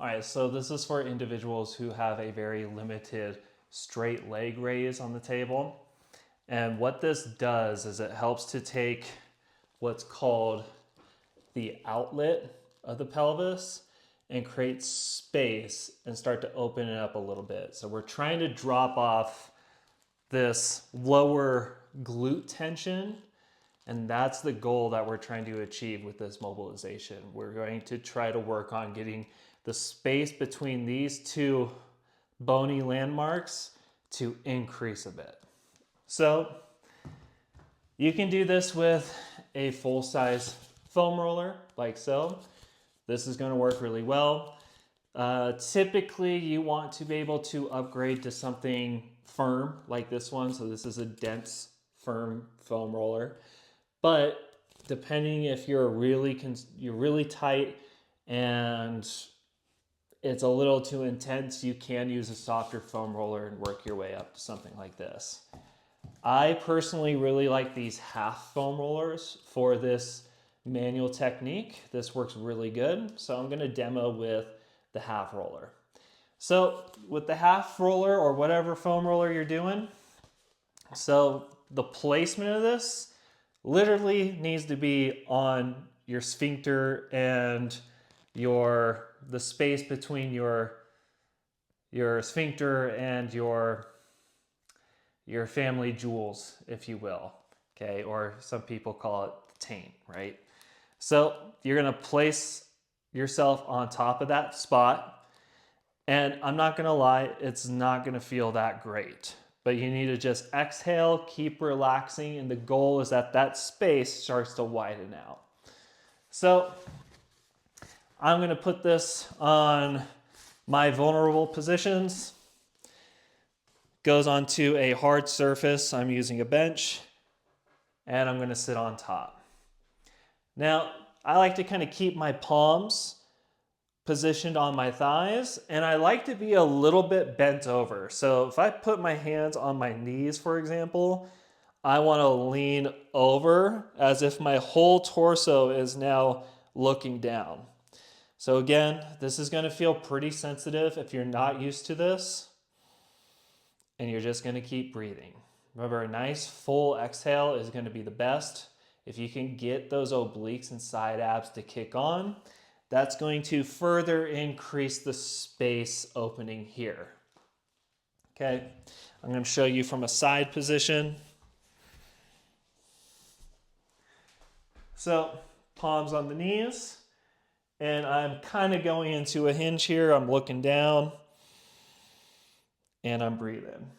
All right, so this is for individuals who have a very limited straight leg raise on the table. And what this does is it helps to take what's called the outlet of the pelvis and create space and start to open it up a little bit. So we're trying to drop off this lower glute tension, and that's the goal that we're trying to achieve with this mobilization. We're going to try to work on getting the space between these two bony landmarks to increase a bit. So you can do this with a full-size foam roller like so. This is going to work really well. Typically, you want to be able to upgrade to something firm like this one. So this is a dense, firm foam roller. But depending if you're really tight and it's a little too intense, you can use a softer foam roller and work your way up to something like this. I personally really like these half foam rollers for this manual technique. This works really good. So I'm going to demo with the half roller. So with the half roller or whatever foam roller you're doing, so the placement of this literally needs to be on your sphincter and the space between your sphincter and your family jewels, if you will, okay? Or some people call it the taint, right? So you're gonna place yourself on top of that spot, and I'm not gonna lie, it's not gonna feel that great, but you need to just exhale, keep relaxing, and the goal is that that space starts to widen out. So I'm gonna put this on my vulnerable positions. Goes onto a hard surface. I'm using a bench, and I'm gonna sit on top. Now, I like to kind of keep my palms positioned on my thighs, and I like to be a little bit bent over. So if I put my hands on my knees, for example, I wanna lean over as if my whole torso is now looking down. So again, this is gonna feel pretty sensitive if you're not used to this. And you're just gonna keep breathing. Remember, a nice full exhale is gonna be the best. If you can get those obliques and side abs to kick on, that's going to further increase the space opening here. Okay, I'm gonna show you from a side position. So, palms on the knees, and I'm kind of going into a hinge here. I'm looking down, and I'm breathing.